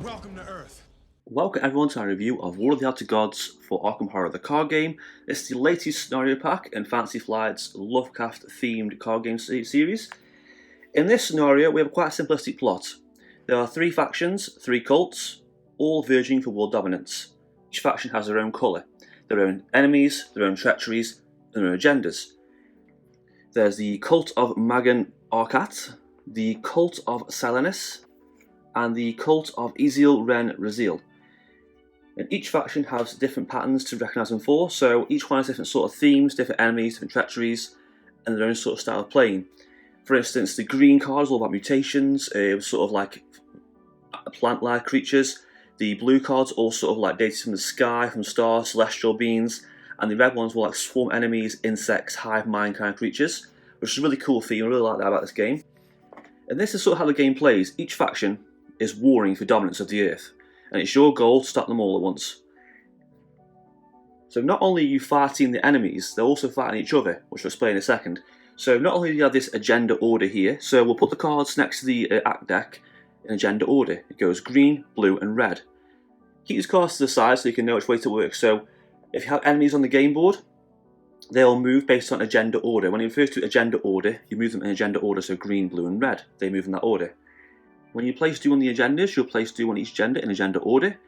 Welcome to Earth. Welcome everyone to our review of War of the Outer Gods for Arkham Horror, the card game. It's the latest scenario pack in Fantasy Flight's Lovecraft themed card game series. In this scenario, we have quite a simplistic plot. There are 3 factions, 3 cults, all verging for world dominance. Each faction has their own colour, their own enemies, their own treacheries, and their own agendas. There's the cult of Magan Arkat, the cult of Silenus, and the cult of Ezil Ren Raziel. And each faction has different patterns to recognise them for, so each one has different sort of themes, different enemies, different treacheries, and their own sort of style of playing. For instance, the green card is all about mutations, sort of like plant-like creatures. The blue cards all sort of like deities from the sky, from stars, celestial beings, and the red ones were like swarm enemies, insects, hive mind kind of creatures, which is a really cool theme. I really like that about this game. And this is sort of how the game plays. Each faction is warring for dominance of the Earth, and it's your goal to stop them all at once. So not only are you fighting the enemies, they're also fighting each other, which I'll explain in a second. So not only do you have this agenda order here, so we'll put the cards next to the act deck in agenda order. It goes green, blue and red. Keep these cards to the side so you can know which way to work. So if you have enemies on the game board, they'll move based on agenda order. When you refer to agenda order, you move them in agenda order, so green, blue and red. They move in that order. When you place 2 on the agendas, you'll place 2 on each agenda in agenda order.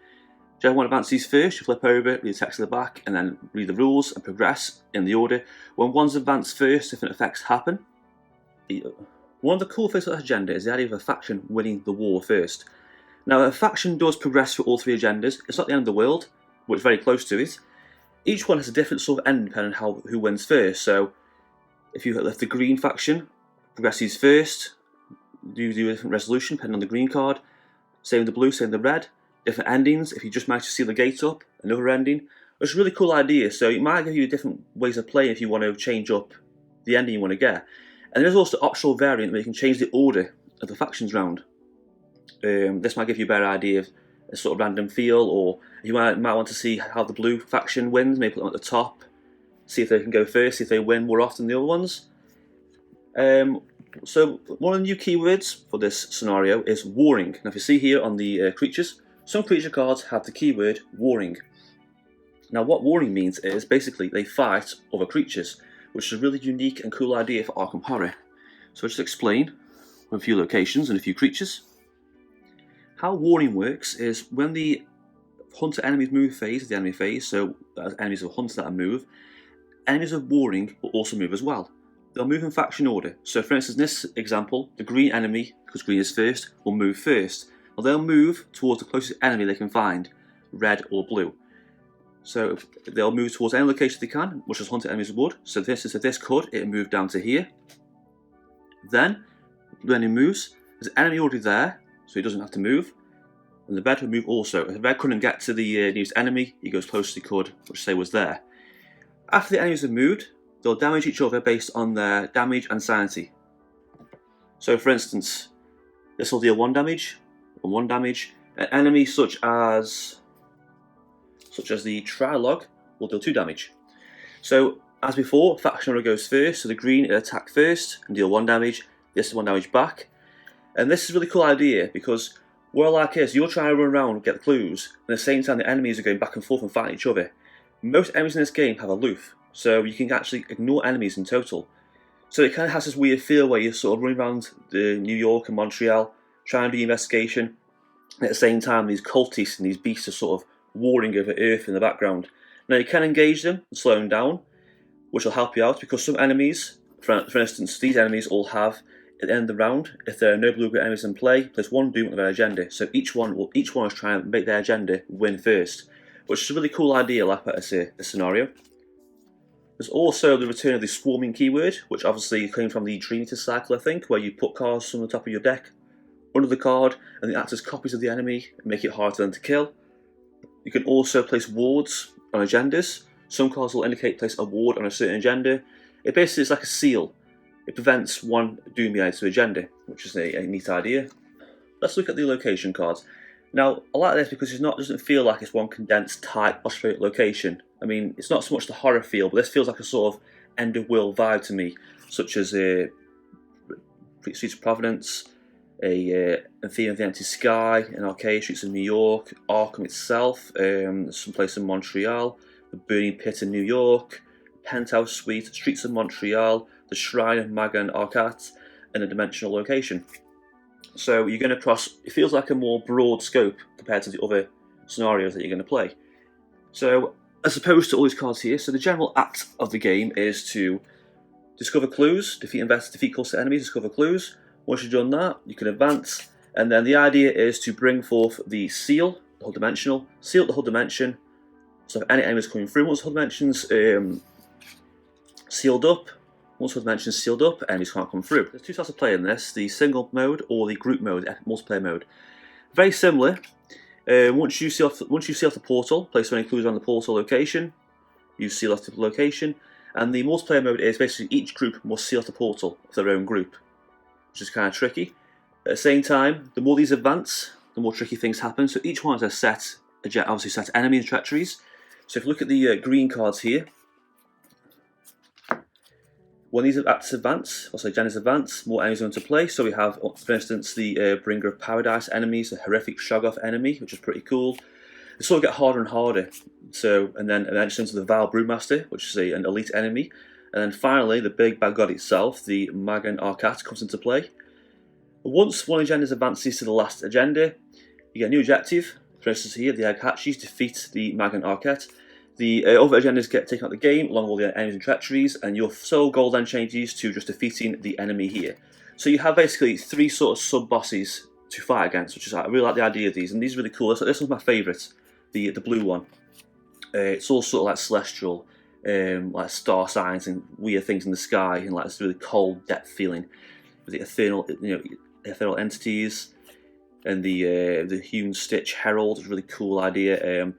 Whichever one advances first, you flip over, read the text at the back, and then read the rules and progress in the order. When one's advanced first, different effects happen. One of the cool things about this agenda is the idea of a faction winning the war first. Now, if a faction does progress through all 3 agendas, it's not the end of the world, but it's very close to it. Each one has a different sort of end depending on who wins first. So, if the green faction progresses first, you do a different resolution depending on the green card. Same with the blue, same with the red. Different endings. If you just manage to seal the gate up, another ending. Which is a really cool idea. So it might give you different ways of playing if you want to change up the ending you want to get. And there's also an optional variant where you can change the order of the factions round. This might give you a better idea of a sort of random feel, or you might want to see how the blue faction wins. Maybe put them at the top, see if they can go first, see if they win more often than the other ones. So one of the new keywords for this scenario is warring. Now if you see here on the creatures, some creature cards have the keyword warring. Now what warring means is basically they fight other creatures, which is a really unique and cool idea for Arkham Horror. So I'll just explain with a few locations and a few creatures. How warring works is when the hunter enemies move phase is the enemy phase, so as enemies of hunter that move, enemies of warring will also move as well. They'll move in faction order. So for instance, in this example, the green enemy, because green is first, will move first. Well, they'll move towards the closest enemy they can find, red or blue. So they'll move towards any location they can, which is hunter enemies would. So this is if this could, it'll move down to here. Then, when he moves, there's an enemy already there, so he doesn't have to move. And the red will move also. If the red couldn't get to the nearest enemy, he goes close as he could, which say was there. After the enemies have moved, they'll damage each other based on their damage and sanity. So for instance, this will deal 1 damage, and 1 damage. An enemy such as the Trilog will deal 2 damage. So as before, faction order goes first, so the green will attack first and deal 1 damage, this is 1 damage back. And this is a really cool idea because what I like is you're trying to run around and get the clues, and at the same time the enemies are going back and forth and fighting each other. Most enemies in this game have aloof, so you can actually ignore enemies in total. So it kind of has this weird feel where you're sort of running around New York and Montreal trying to do investigation, and at the same time these cultists and these beasts are sort of warring over Earth in the background. Now you can engage them and slow them down, which will help you out because some enemies, for instance these enemies all have, at the end of the round, if there are no blue-green enemies in play, place 1 doom on their agenda. So each one is trying to make their agenda win first, which is a really cool idea like this scenario. There's also the return of the swarming keyword, which obviously came from the Dream Eater cycle, I think, where you put cards on the top of your deck, under the card, and they act as copies of the enemy and make it hard for them to kill. You can also place wards on agendas. Some cards will indicate place a ward on a certain agenda. It basically is like a seal. It prevents one doom being added to agenda, which is a neat idea. Let's look at the location cards. Now, I like this because it doesn't feel like it's one condensed, tight, claustrophobic location. I mean, it's not so much the horror feel, but this feels like a sort of end of world vibe to me, such as Streets of Providence, a Theme of the Empty Sky, an arcade, Streets of New York, Arkham itself, someplace in Montreal, the Burning Pit in New York, Penthouse Suite, Streets of Montreal, the Shrine of Magan Arcat, and a dimensional location. So you're going to cross, it feels like a more broad scope compared to the other scenarios that you're going to play. So as opposed to all these cards here, so the general act of the game is to discover clues, defeat cluster enemies, discover clues. Once you've done that, you can advance, and then the idea is to bring forth the seal, the whole dimensional, seal the whole dimension. So if any enemies coming through, once the whole dimension's sealed up, enemies can't come through. There's two types of play in this: the single mode or the group mode, multiplayer mode. Very similar. Once you seal off the portal, place any clues around the portal location. You seal off the location, and the multiplayer mode is basically each group must seal off the portal of their own group, which is kind of tricky. At the same time, the more these advance, the more tricky things happen. So each one has a set, obviously set enemy and treacheries. So if you look at the green cards here, when these acts advance, also agendas advance, more enemies go into play. So we have, for instance, the Bringer of Paradise enemies, a horrific Shoggoth enemy, which is pretty cool. They sort of get harder and harder. So, and then eventually into the Val Brewmaster, which is an elite enemy. And then finally, the big bad god itself, the Magan Arcat, comes into play. Once one agenda advances to the last agenda, you get a new objective. For instance here, the Egg Hatchies defeat the Magan Arcat. The other agendas get taken out of the game, along with all the enemies and treacheries, and your sole goal then changes to just defeating the enemy here. So you have basically three sort of sub-bosses to fight against, which is, I really like the idea of these, and these are really cool. This one's my favourite, the blue one. It's all sort of like celestial, like star signs and weird things in the sky, and like this really cold depth feeling with the ethereal entities, and the hewn stitch herald is a really cool idea.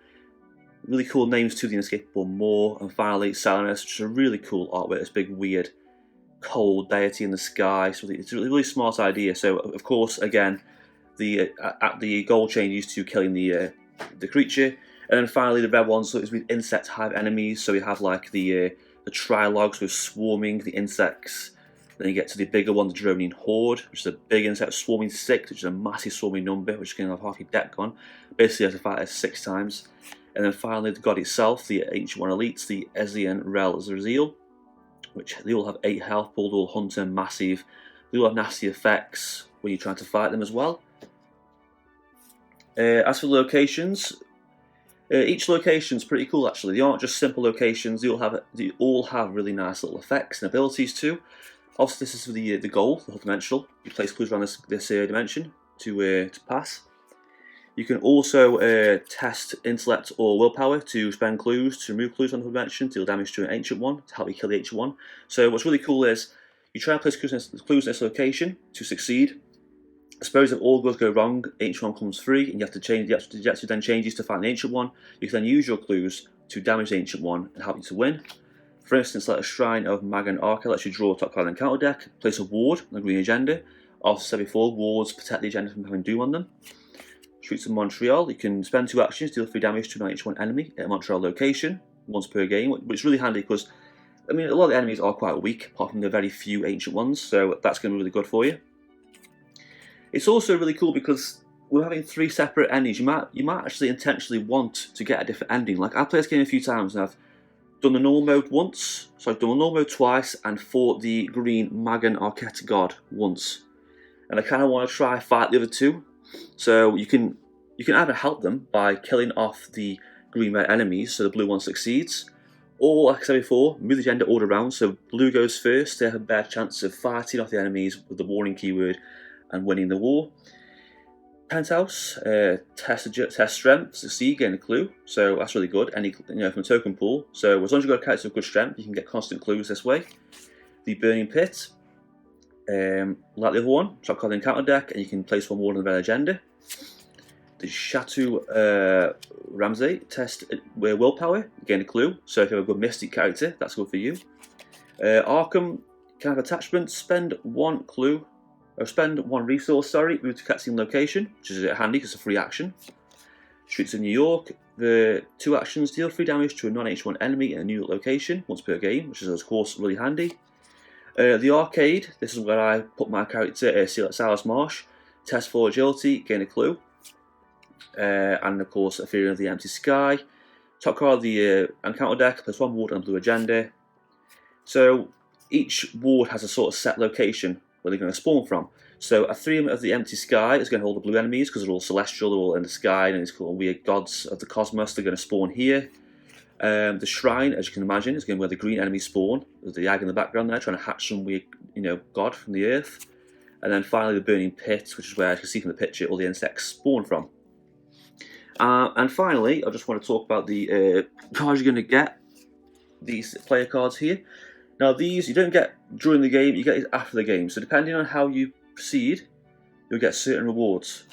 Really cool names to the Inescapable Maw, and finally Salanus, which is a really cool artwork. This big weird cold deity in the sky. So it's a really smart idea. So of course, again, the goal changes to killing the creature. And then finally, the red ones is with insect hive enemies. So we have like the trilogs with swarming the insects. Then you get to the bigger one, the droning horde, which is a big insect swarming 6, which is a massive swarming number, which can have half your deck on. Basically, you have to fight it 6 times. And then finally, the god itself, the Ancient One Elites, the Ezian Rel Zerziel, which they all have 8 health, all hunter, massive. They all have nasty effects when you're trying to fight them as well. As for the locations, each location's pretty cool actually. They aren't just simple locations. They all have really nice little effects and abilities too. Also, this is for the goal, the whole dimensional. You place clues around this dimension to pass. You can also test intellect or willpower to spend clues, to remove clues on the whole dimension, to deal damage to an Ancient One, to help you kill the Ancient One. So what's really cool is, you try and place clues in this location to succeed. I suppose if all goes wrong, Ancient One comes free, and you have to change. The objective then changes to find the Ancient One. You can then use your clues to damage the Ancient One and help you to win. For instance, like a Shrine of Magan Arca lets you draw a top card in the encounter deck, place a ward on the green agenda. Also said before, wards protect the agenda from having doom on them. Streets of Montreal, you can spend 2 actions, deal 3 damage to an H1 enemy at a Montreal location, once per game, which is really handy because, I mean, a lot of the enemies are quite weak, apart from the very few Ancient Ones, so that's going to be really good for you. It's also really cool because we're having 3 separate endings. You might actually intentionally want to get a different ending. Like, I've played this game a few times and I've done the normal mode once, so I've done the normal mode twice, and fought the green Magan Arquette god once. And I kind of want to try fight the other 2. So you can either help them by killing off the green-red enemies so the blue one succeeds, or, like I said before, move the agenda order around so blue goes first. They have a better chance of fighting off the enemies with the warning keyword and winning the war. Penthouse, test strength, succeed, gain a clue, so that's really good. From a token pool, so as long as you've got a character with good strength, you can get constant clues this way. The Burning Pit, like the other one, top card in the encounter deck, and you can place 1 ward on the red agenda. The Chateau Ramsey, test willpower, gain a clue, so if you have a good Mystic character, that's good for you. Arkham, kind of attachment, spend 1 clue, or spend 1 resource, move to cutscene location, which is handy because it's a free action. Streets of New York, the 2 actions, deal 3 damage to a non-H1 enemy in a new location, once per game, which is of course really handy. The arcade, this is where I put my character, Silas Marsh. Test for agility, gain a clue. And of course, a Fear of the Empty Sky. Top card of the encounter deck, plus 1 ward and blue agenda. So each ward has a sort of set location where they're going to spawn from. So a Fear of the Empty Sky is going to hold the blue enemies because they're all celestial, they're all in the sky, and these cool weird gods of the cosmos. They're going to spawn here. The Shrine, as you can imagine, is going to where the green enemies spawn. There's the Yag in the background there, trying to hatch some weird, god from the earth. And then finally the Burning Pit, which is where, as you can see from the picture, all the insects spawn from. And finally, I just want to talk about the cards you're going to get. These player cards here. Now these you don't get during the game, you get these after the game. So depending on how you proceed, you'll get certain rewards.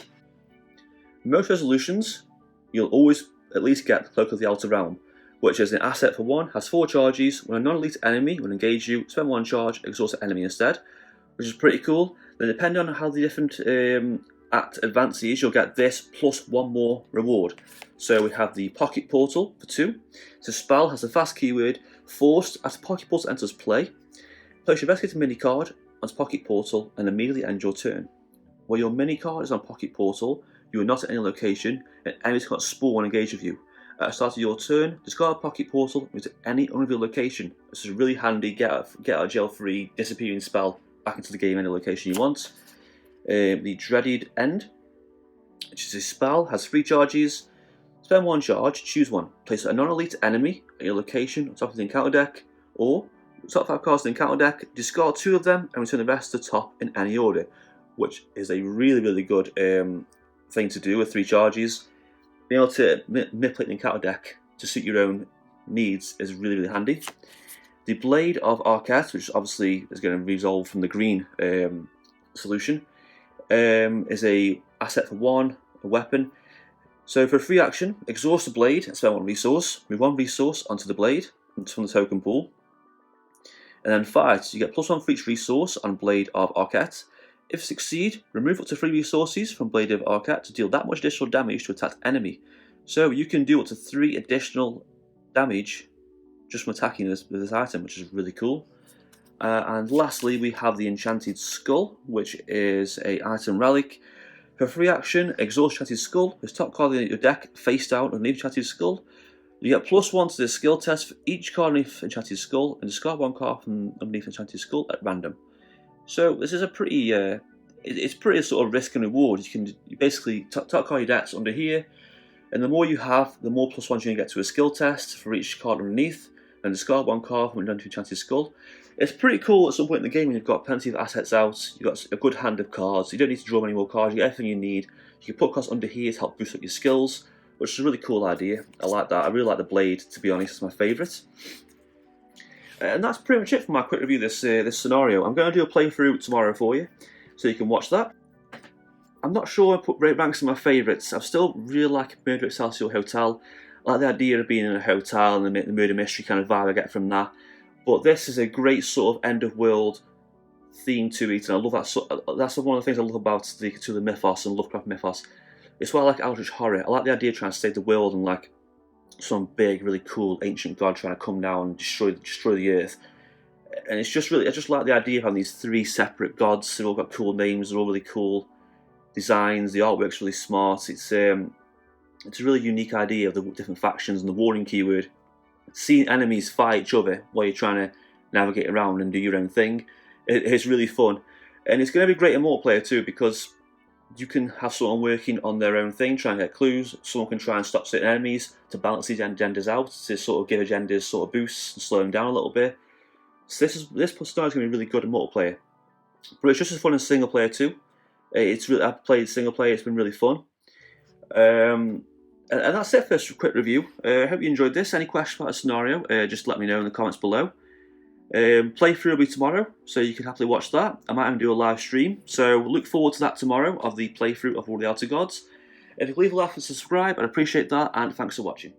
Most resolutions, you'll always at least get the Cloak of the Outer Realm, which is an asset for 1, has 4 charges. When a non-elite enemy will engage you, spend 1 charge, exhaust the enemy instead, which is pretty cool. Then depending on how the different advances, you'll get this plus 1 more reward. So we have the Pocket Portal for 2. So spell has a fast keyword, forced as Pocket Portal enters play. Place your investigator mini card onto Pocket Portal and immediately end your turn. While your mini card is on Pocket Portal, you are not at any location and enemies cannot spawn and engage with you. At the start of your turn, discard Pocket Portal into any unrevealed location. This is a really handy get out of jail free disappearing spell back into the game any location you want. The Dreaded End, which is a spell, has 3 charges. Spend 1 charge, choose 1. Place a non-elite enemy at your location on top of the encounter deck, or top 5 cards in the encounter deck, discard 2 of them and return the rest to the top in any order, which is a really good thing to do with 3 charges. Being able to manipulate the encounter deck to suit your own needs is really handy. The Blade of Arkham, which obviously is going to resolve from the green solution, is a asset for 1, a weapon. So for a free action, exhaust the blade and spend 1 resource. Move 1 resource onto the blade from the token pool. And then fight. You get +1 for each resource on Blade of Arquette. If you succeed, remove up to 3 resources from Blade of Arquette to deal that much additional damage to attacked enemy. So you can do up to 3 additional damage just from attacking this item, which is really cool. And lastly, we have the Enchanted Skull, which is a item relic. For free action, exhaust Enchanted Skull. This top card in your deck face down underneath Enchanted Skull. You get +1 to the skill test for each card underneath Enchanted Skull, and discard 1 card from underneath Enchanted Skull at random. So this is a pretty, it's pretty sort of risk and reward. You basically top card your decks under here, and the more you have, the more +1s you're going to get to a skill test for each card underneath, and discard 1 card from underneath Enchanted Skull. It's pretty cool at some point in the game when you've got plenty of assets out, you've got a good hand of cards, you don't need to draw many more cards, you get everything you need. You can put cards under here to help boost up your skills, which is a really cool idea. I like that. I really like the Blade, to be honest, it's my favourite. And that's pretty much it for my quick review of this scenario. I'm going to do a playthrough tomorrow for you, so you can watch that. I'm not sure I put ranks in my favourites. I still really like Murder Excelsior Hotel. I like the idea of being in a hotel and the murder mystery kind of vibe I get from that. But this is a great sort of end-of-world theme to it, and I love that. That's one of the things I love about the mythos and Lovecraft mythos. It's why I like Eldritch Horror. I like the idea of trying to save the world and like some big, really cool ancient god trying to come down and destroy the earth. And it's just really, I just like the idea of having these 3 separate gods. They've all got cool names. They're all really cool designs. The artwork's really smart. It's a really unique idea of the different factions and the warring keyword. Seeing enemies fight each other while you're trying to navigate around and do your own thing, it's really fun. And it's going to be great in multiplayer too, because you can have someone working on their own thing, trying to get clues. Someone can try and stop certain enemies to balance these agendas out, to sort of give agendas sort of boosts and slow them down a little bit. So this scenario is going to be really good in multiplayer. But it's just as fun as single player too. I've played single player, it's been really fun. And that's it for this quick review. I hope you enjoyed this. Any questions about the scenario, just let me know in the comments below. Playthrough will be tomorrow, so you can happily watch that. I might even do a live stream, so look forward to that tomorrow of the playthrough of War of the Outer Gods. If you could leave a like and subscribe, I'd appreciate that, and thanks for watching.